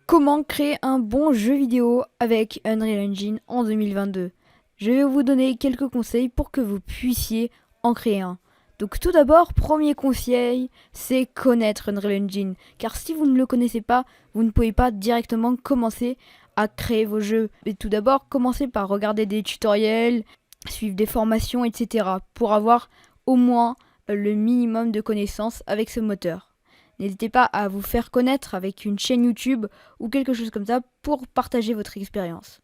Comment créer un bon jeu vidéo avec Unreal Engine en 2022? Je vais vous donner quelques conseils pour que vous puissiez en créer un. Donc tout d'abord, premier conseil, c'est connaître Unreal Engine. Car si vous ne le connaissez pas, vous ne pouvez pas directement commencer à créer vos jeux. Et tout d'abord, commencez par regarder des tutoriels, suivre des formations, etc. pour avoir au moins le minimum de connaissances avec ce moteur. N'hésitez pas à vous faire connaître avec une chaîne YouTube ou quelque chose comme ça pour partager votre expérience.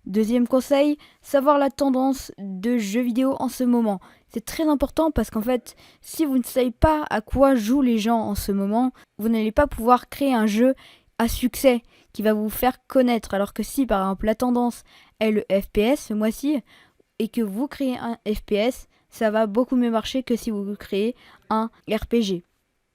Deuxième conseil, savoir la tendance de jeux vidéo en ce moment. C'est très important parce qu'en fait, si vous ne savez pas à quoi jouent les gens en ce moment, vous n'allez pas pouvoir créer un jeu à succès qui va vous faire connaître. Alors que si par exemple la tendance est le FPS ce mois-ci et que vous créez un FPS, ça va beaucoup mieux marcher que si vous créez un RPG.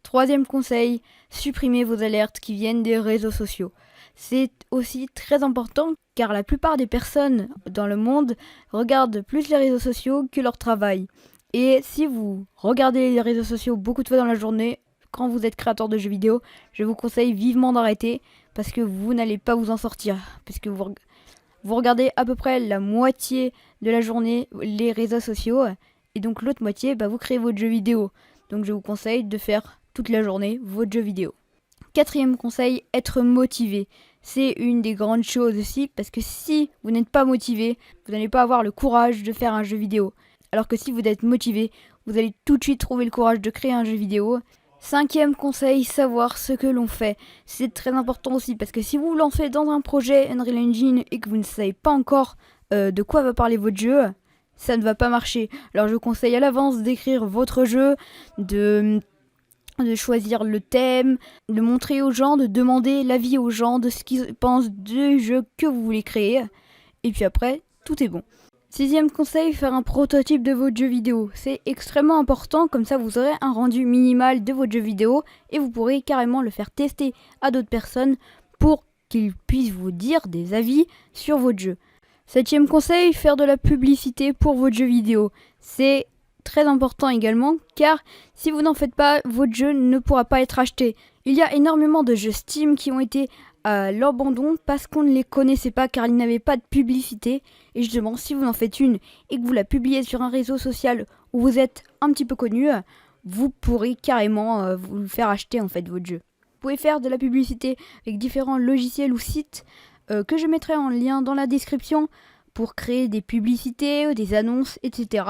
Troisième conseil, supprimez vos alertes qui viennent des réseaux sociaux. C'est aussi très important car la plupart des personnes dans le monde regardent plus les réseaux sociaux que leur travail. Et si vous regardez les réseaux sociaux beaucoup de fois dans la journée, quand vous êtes créateur de jeux vidéo, je vous conseille vivement d'arrêter parce que vous n'allez pas vous en sortir. Parce que vous regardez à peu près la moitié de la journée les réseaux sociaux et donc l'autre moitié, vous créez votre jeu vidéo. Donc je vous conseille de faire toute la journée votre jeu vidéo. Quatrième conseil, être motivé. C'est une des grandes choses aussi parce que si vous n'êtes pas motivé, vous n'allez pas avoir le courage de faire un jeu vidéo. Alors que si vous êtes motivé, vous allez tout de suite trouver le courage de créer un jeu vidéo. Cinquième conseil, savoir ce que l'on fait. C'est très important aussi parce que si vous vous lancez dans un projet Unreal Engine et que vous ne savez pas encore de quoi va parler votre jeu, ça ne va pas marcher. Alors je vous conseille à l'avance d'écrire votre jeu, de choisir le thème, de montrer aux gens, de demander l'avis aux gens de ce qu'ils pensent du jeu que vous voulez créer. Et puis après, tout est bon. Sixième conseil, faire un prototype de votre jeu vidéo. C'est extrêmement important, comme ça vous aurez un rendu minimal de votre jeu vidéo et vous pourrez carrément le faire tester à d'autres personnes pour qu'ils puissent vous dire des avis sur votre jeu. Septième conseil, faire de la publicité pour votre jeu vidéo. C'est très important également car si vous n'en faites pas, votre jeu ne pourra pas être acheté. Il y a énormément de jeux Steam qui ont été à l'abandon parce qu'on ne les connaissait pas car ils n'avaient pas de publicité. Et justement, si vous en faites une et que vous la publiez sur un réseau social où vous êtes un petit peu connu, vous pourrez carrément vous faire acheter en fait votre jeu. Vous pouvez faire de la publicité avec différents logiciels ou sites que je mettrai en lien dans la description pour créer des publicités, des annonces, etc.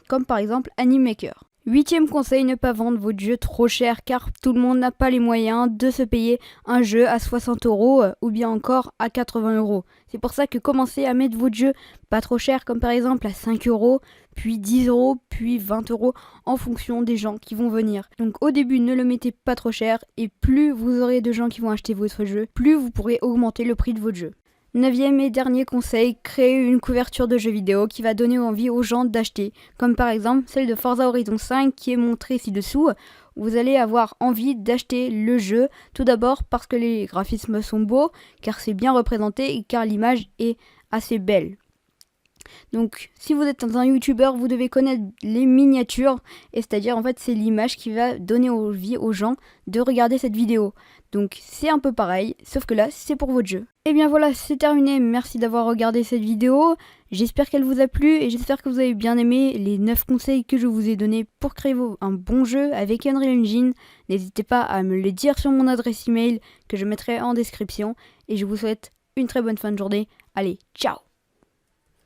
Comme par exemple Animemaker. Huitième conseil, ne pas vendre votre jeu trop cher car tout le monde n'a pas les moyens de se payer un jeu à 60€ ou bien encore à 80€. C'est pour ça que commencez à mettre votre jeu pas trop cher comme par exemple à 5€, puis 10€, puis 20€ en fonction des gens qui vont venir. Donc au début ne le mettez pas trop cher et plus vous aurez de gens qui vont acheter votre jeu, plus vous pourrez augmenter le prix de votre jeu. Neuvième et dernier conseil, créer une couverture de jeu vidéo qui va donner envie aux gens d'acheter, comme par exemple celle de Forza Horizon 5 qui est montrée ci-dessous. Vous allez avoir envie d'acheter le jeu, tout d'abord parce que les graphismes sont beaux, car c'est bien représenté et car l'image est assez belle. Donc si vous êtes un youtubeur, vous devez connaître les miniatures, et c'est-à-dire en fait c'est l'image qui va donner envie aux gens de regarder cette vidéo. Donc c'est un peu pareil, sauf que là c'est pour votre jeu. Et bien voilà, c'est terminé, merci d'avoir regardé cette vidéo, j'espère qu'elle vous a plu et j'espère que vous avez bien aimé les 9 conseils que je vous ai donnés pour créer un bon jeu avec Unreal Engine. N'hésitez pas à me les dire sur mon adresse email que je mettrai en description et je vous souhaite une très bonne fin de journée. Allez, ciao!